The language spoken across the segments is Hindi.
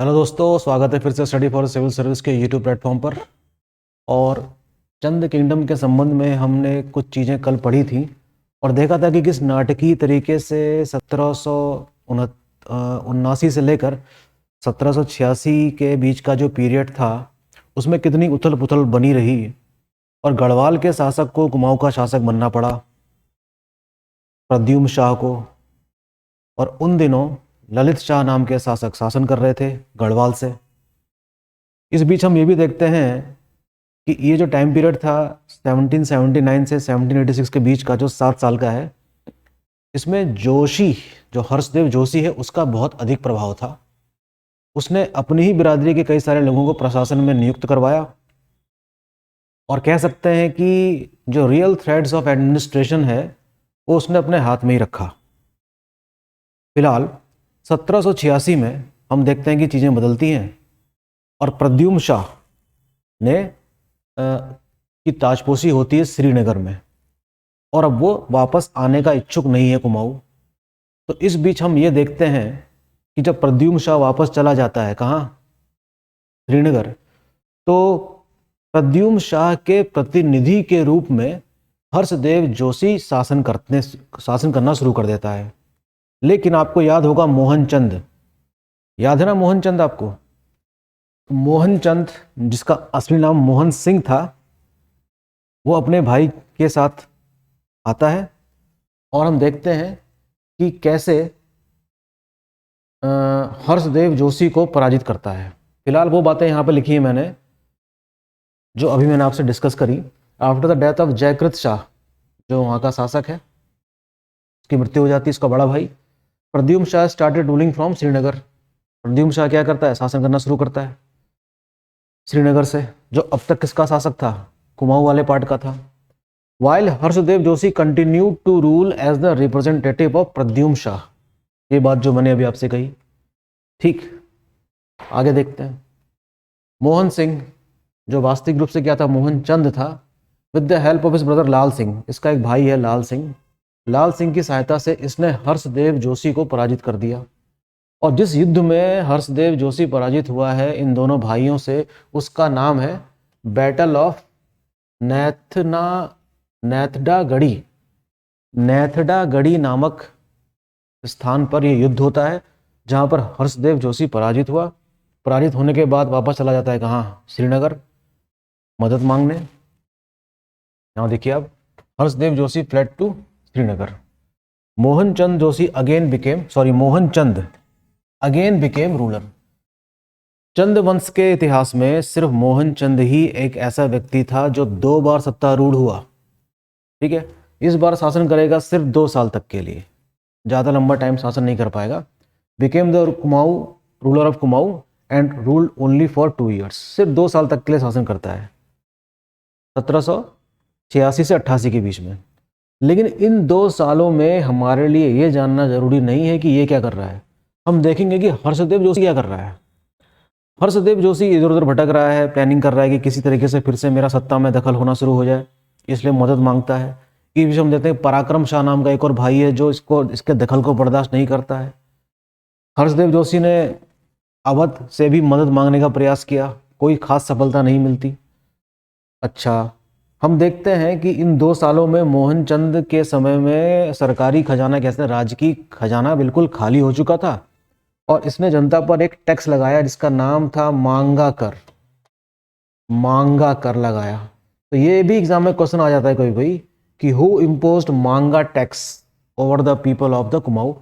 हेलो दोस्तों, स्वागत है फिर से स्टडी फॉर सिविल सर्विस के यूट्यूब प्लेटफॉर्म पर। और चंद किंगडम के संबंध में हमने कुछ चीज़ें कल पढ़ी थी और देखा था कि किस नाटकीय तरीके से 1779 से लेकर 1786 के बीच का जो पीरियड था उसमें कितनी उथल पुथल बनी रही और गढ़वाल के शासक को कुमाऊं का शासक बनना पड़ा, प्रद्युम्न शाह को। और उन दिनों ललित शाह नाम के शासक शासन कर रहे थे गढ़वाल से। इस बीच हम ये भी देखते हैं कि ये जो टाइम पीरियड था 1779 से 1786 के बीच का, जो 7 साल का है, इसमें जोशी, जो हर्षदेव जोशी है, उसका बहुत अधिक प्रभाव था। उसने अपनी ही बिरादरी के कई सारे लोगों को प्रशासन में नियुक्त करवाया और कह सकते हैं कि जो रियल थ्रेड्स ऑफ एडमिनिस्ट्रेशन है वो उसने अपने हाथ में ही रखा। फिलहाल 1786 में हम देखते हैं कि चीज़ें बदलती हैं और प्रद्युम्न शाह ने की ताजपोशी होती है श्रीनगर में और अब वो वापस आने का इच्छुक नहीं है कुमाऊं। तो इस बीच हम ये देखते हैं कि जब प्रद्युम्न शाह वापस चला जाता है कहाँ, श्रीनगर, तो प्रद्युम्न शाह के प्रतिनिधि के रूप में हर्षदेव जोशी शासन करना शुरू कर देता है। लेकिन आपको याद होगा मोहनचंद, याद है ना मोहनचंद आपको? मोहनचंद, जिसका असली नाम मोहन सिंह था, वो अपने भाई के साथ आता है और हम देखते हैं कि कैसे हर्षदेव जोशी को पराजित करता है। फिलहाल वो बातें यहाँ पे लिखी हैं मैंने जो अभी मैंने आपसे डिस्कस करी। After the death of Jaikrit Shah, जो वहाँ का शासक है, उसकी मृत्यु हो जाती है, इसका बड़ा भाई Pradyumna Shah started ruling from Srinagar. Pradyumna Shah क्या करता है? शासन करना शुरू करता है श्रीनगर से, जो अब तक किसका शासक था? कुमाऊं वाले पार्ट का था। While Harshdev Joshi continue to rule as the representative of Pradyumna Shah. ये बात जो मैंने अभी आपसे कही, ठीक। आगे देखते हैं। मोहन सिंह, जो वास्तविक रूप से क्या था, मोहनचंद था, with the help of his brother Lal Singh, इसका एक भाई है लाल सिंह, लाल सिंह की सहायता से इसने हर्षदेव जोशी को पराजित कर दिया। और जिस युद्ध में हर्षदेव जोशी पराजित हुआ है इन दोनों भाइयों से, उसका नाम है बैटल ऑफ नैथडागढ़ी। नैथडागढ़ी नामक स्थान पर यह युद्ध होता है, जहां पर हर्षदेव जोशी पराजित हुआ। पराजित होने के बाद वापस चला जाता है कहाँ? श्रीनगर, मदद मांगने। यहाँ देखिए आप, Harshdev Joshi fled to Srinagar. Mohanchand became ruler. Chand वंश के इतिहास में सिर्फ मोहनचंद ही एक ऐसा व्यक्ति था जो 2 बार सत्तारूढ़ हुआ। ठीक है, इस बार शासन करेगा सिर्फ 2 साल तक के लिए, ज़्यादा लंबा टाइम शासन नहीं कर पाएगा। Became the ruler of Kumaon and ruled only for 2 years. सिर्फ 2 साल तक के लिए शासन करता है, 1786 से 88 के बीच में। लेकिन इन 2 सालों में हमारे लिए ये जानना जरूरी नहीं है कि ये क्या कर रहा है। हम देखेंगे कि हर्षदेव जोशी क्या कर रहा है। हर्षदेव जोशी इधर उधर भटक रहा है, प्लानिंग कर रहा है कि किसी तरीके से फिर से मेरा सत्ता में दखल होना शुरू हो जाए, इसलिए मदद मांगता है। इस विषय हम देखते हैं पराक्रम शाह नाम का एक और भाई है जो इसके दखल को बर्दाश्त नहीं करता है। हर्षदेव जोशी ने अवध से भी मदद मांगने का प्रयास किया, कोई खास सफलता नहीं मिलती। अच्छा, हम देखते हैं कि इन 2 सालों में मोहनचंद के समय में सरकारी खजाना, कैसे राजकीय खजाना बिल्कुल खाली हो चुका था और इसने जनता पर एक टैक्स लगाया जिसका नाम था मांगा कर लगाया। तो ये भी एग्जाम में क्वेश्चन आ जाता है कोई कोई कि हु इम्पोज्ड मांगा tax over the people of the Kumaon.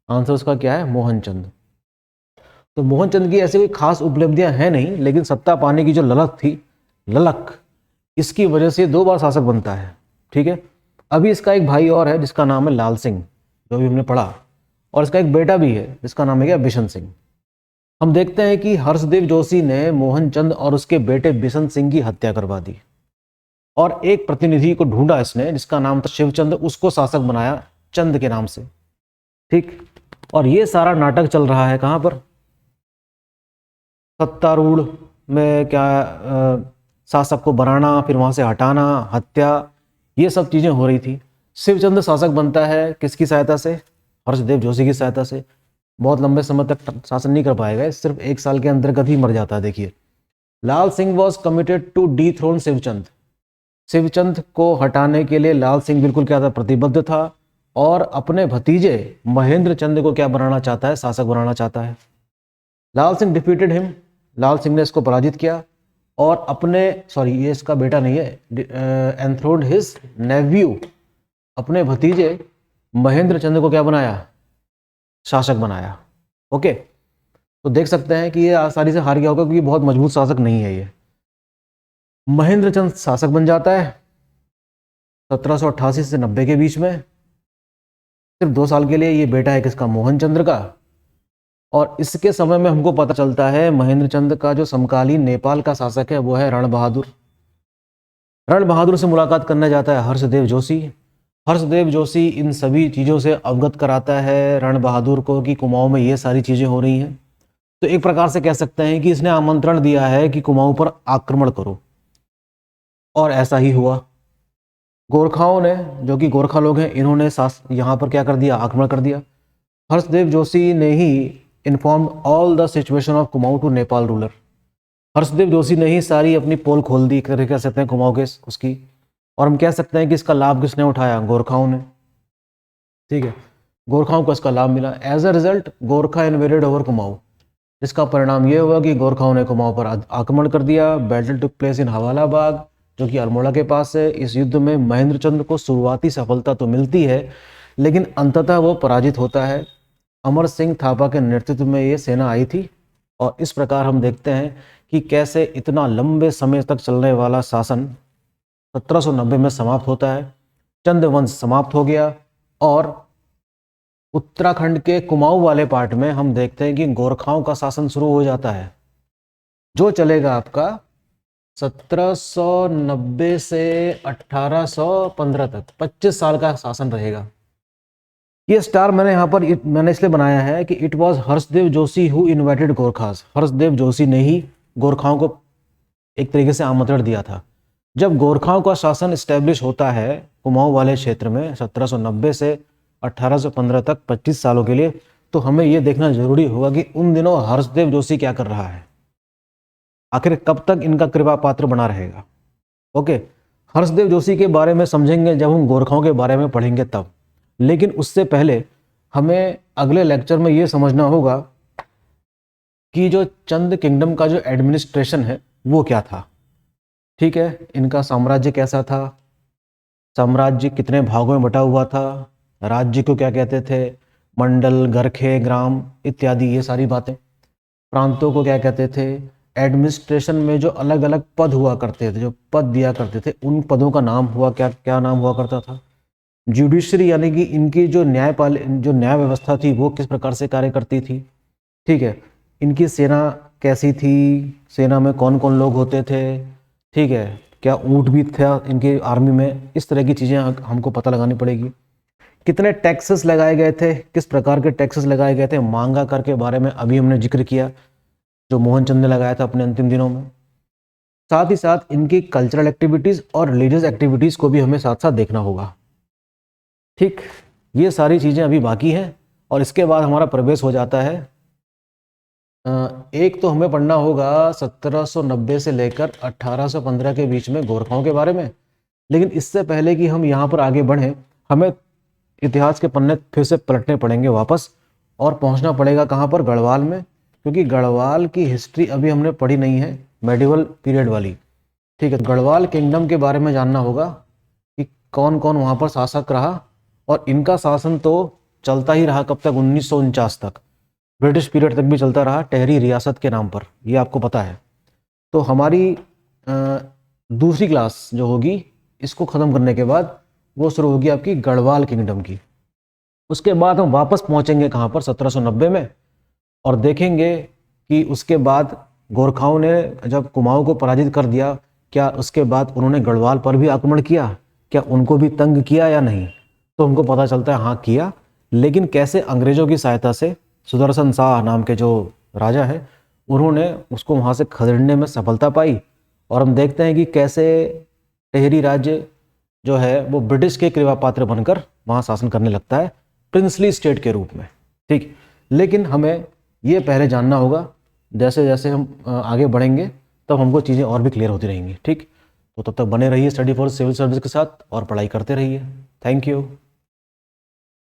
Answer उसका क्या है? मोहनचंद। तो मोहनचंद की ऐसी कोई खास उपलब्धियां हैं नहीं, लेकिन सत्ता पाने की जो ललक, इसकी वजह से 2 बार शासक बनता है। ठीक है, अभी इसका एक भाई और है जिसका नाम है लाल सिंह, जो भी हमने पढ़ा, और इसका एक बेटा भी है जिसका नाम है क्या? बिशन सिंह। हम देखते हैं कि हर्षदेव जोशी ने मोहनचंद और उसके बेटे बिशन सिंह की हत्या करवा दी और एक प्रतिनिधि को ढूंढा इसने जिसका नाम था शिवचंद, उसको शासक बनाया चंद के नाम से। ठीक, और ये सारा नाटक चल रहा है कहाँ पर? सत्तारूढ़ में क्या शासक को बनाना, फिर वहां से हटाना, हत्या, ये सब चीजें हो रही थी। शिवचंद शासक बनता है किसकी सहायता से? हर्षदेव जोशी की सहायता से। बहुत लंबे समय तक शासन नहीं कर पाएगा, सिर्फ 1 साल के अंतर्गत ही मर जाता है। देखिए, Lal Singh was committed to dethrone Shivchand. Shivchand को हटाने के लिए लाल सिंह बिल्कुल क्या था, प्रतिबद्ध था, और अपने भतीजे महेंद्र चंद को क्या बनाना चाहता है, शासक बनाना चाहता है। लाल सिंह डिफीटेड हिम, लाल सिंह ने इसको पराजित किया, और अपने, सॉरी ये इसका बेटा नहीं है, एंथ्रोन्ड हिज नेव्यू, अपने भतीजे महेंद्र चंद को क्या बनाया, शासक बनाया। ओके, तो देख सकते हैं कि ये आसानी से हार गया होगा, क्योंकि बहुत मजबूत शासक नहीं है ये। महेंद्र चंद शासक बन जाता है 1788 से 90 के बीच में, सिर्फ 2 साल के लिए। ये बेटा है किसका, मोहन चंद्र का। और इसके समय में हमको पता चलता है महेंद्र चंद का जो समकालीन नेपाल का शासक है वो है रण बहादुर। रण बहादुर से मुलाकात करने जाता है हर्षदेव जोशी। हर्षदेव जोशी इन सभी चीज़ों से अवगत कराता है रण बहादुर को कि कुमाऊं में ये सारी चीज़ें हो रही हैं। तो एक प्रकार से कह सकते हैं कि इसने आमंत्रण दिया है कि कुमाऊं पर आक्रमण करो, और ऐसा ही हुआ। गोरखाओं ने, जो कि गोरखा लोग हैं, इन्होंने यहाँ पर क्या कर दिया, आक्रमण कर दिया। हर्षदेव जोशी ने ही informed all the situation of Kumaon to Nepal ruler. Harshdev Joshi ने ही सारी अपनी पोल खोल दी, कह सकते हैं कुमाऊं के उसकी। और हम कह सकते हैं कि इसका लाभ किसने उठाया, गोरखाओं ने। ठीक है, गोरखाओं को इसका लाभ मिला। As a result Gorkha invaded over Kumaon. इसका परिणाम ये हुआ कि गोरखाओं ने कुमाऊं पर आक्रमण कर दिया। बैटल टुक प्लेस इन हवाला बाग, जो कि अल्मोड़ा के पास है। इस युद्ध में महेंद्र चंद को शुरुआती सफलता तो मिलती है, लेकिन अंततः वो पराजित होता है। अमर सिंह थापा के नेतृत्व में ये सेना आई थी, और इस प्रकार हम देखते हैं कि कैसे इतना लंबे समय तक चलने वाला शासन 1790 में समाप्त होता है। चंद वंश समाप्त हो गया, और उत्तराखंड के कुमाऊं वाले पार्ट में हम देखते हैं कि गोरखाओं का शासन शुरू हो जाता है, जो चलेगा आपका 1790 से 1815 तक, 25 साल का शासन रहेगा। ये स्टार मैंने यहाँ पर मैंने इसलिए बनाया है कि it was Harshadeva Joshi who invited Gorkhas. Harshadeva Joshi ने ही गोरखाओं को एक तरीके से आमंत्रण दिया था। जब गोरखाओं का शासन स्टैब्लिश होता है कुमाऊं वाले क्षेत्र में 1790 से 1815 तक 25 सालों के लिए, तो हमें यह देखना जरूरी होगा कि उन दिनों हर्षदेव जोशी क्या कर रहा है, आखिर कब तक इनका कृपा पात्र बना रहेगा। ओके, हर्षदेव जोशी के बारे में समझेंगे जब हम गोरखाओं के बारे में पढ़ेंगे तब, लेकिन उससे पहले हमें अगले लेक्चर में यह समझना होगा कि जो चंद किंगडम का जो एडमिनिस्ट्रेशन है वो क्या था। ठीक है, इनका साम्राज्य कैसा था, साम्राज्य कितने भागों में बटा हुआ था, राज्य को क्या कहते थे, मंडल, गरखे, ग्राम इत्यादि, ये सारी बातें। प्रांतों को क्या कहते थे, एडमिनिस्ट्रेशन में जो अलग अलग पद हुआ करते थे, जो पद दिया करते थे, उन पदों का नाम हुआ क्या, क्या नाम हुआ करता था। जुडिशरी यानी कि इनकी जो न्याय व्यवस्था थी वो किस प्रकार से कार्य करती थी। ठीक है, इनकी सेना कैसी थी, सेना में कौन कौन लोग होते थे। ठीक है, क्या ऊंट भी था इनकी आर्मी में, इस तरह की चीज़ें हमको पता लगानी पड़ेगी। कितने टैक्सेस लगाए गए थे, किस प्रकार के टैक्सेस लगाए गए थे, मांगा कर के बारे में अभी हमने जिक्र किया, जो मोहनचंद ने लगाया था अपने अंतिम दिनों में। साथ ही साथ इनकी कल्चरल एक्टिविटीज़ और रिलीजियस एक्टिविटीज़ को भी हमें साथ साथ देखना होगा। ठीक, ये सारी चीज़ें अभी बाकी हैं, और इसके बाद हमारा प्रवेश हो जाता है। एक तो हमें पढ़ना होगा 1790 से लेकर 1815 के बीच में गोरखाओं के बारे में। लेकिन इससे पहले कि हम यहाँ पर आगे बढ़ें, हमें इतिहास के पन्ने फिर से पलटने पड़ेंगे वापस, और पहुँचना पड़ेगा कहाँ पर, गढ़वाल में, क्योंकि गढ़वाल की हिस्ट्री अभी हमने पढ़ी नहीं है, मेडिवल पीरियड वाली। ठीक है, गढ़वाल किंगडम के बारे में जानना होगा कि कौन कौन वहाँ पर शासक रहा, और इनका शासन तो चलता ही रहा कब तक, 1949 तक, ब्रिटिश पीरियड तक भी चलता रहा, टेहरी रियासत के नाम पर, ये आपको पता है। तो हमारी दूसरी क्लास जो होगी, इसको ख़त्म करने के बाद वो शुरू होगी आपकी गढ़वाल किंगडम की। उसके बाद हम वापस पहुंचेंगे कहाँ पर, 1790 में, और देखेंगे कि उसके बाद गोरखाओं ने जब कुमाऊं को पराजित कर दिया, क्या उसके बाद उन्होंने गढ़वाल पर भी आक्रमण किया, क्या उनको भी तंग किया या नहीं। तो हमको पता चलता है हाँ किया, लेकिन कैसे, अंग्रेज़ों की सहायता से। सुदर्शन शाह नाम के जो राजा है, उन्होंने उसको वहाँ से खदेड़ने में सफलता पाई, और हम देखते हैं कि कैसे टेहरी राज्य जो है वो ब्रिटिश के कृपा पात्र बनकर वहाँ शासन करने लगता है, प्रिंसली स्टेट के रूप में। ठीक, लेकिन हमें ये पहले जानना होगा, जैसे जैसे हम आगे बढ़ेंगे तब हमको चीज़ें और भी क्लियर होती रहेंगी। ठीक, तो तब तक बने रहिए स्टडी फॉर सिविल सर्विस के साथ और पढ़ाई करते रहिए। Thank you.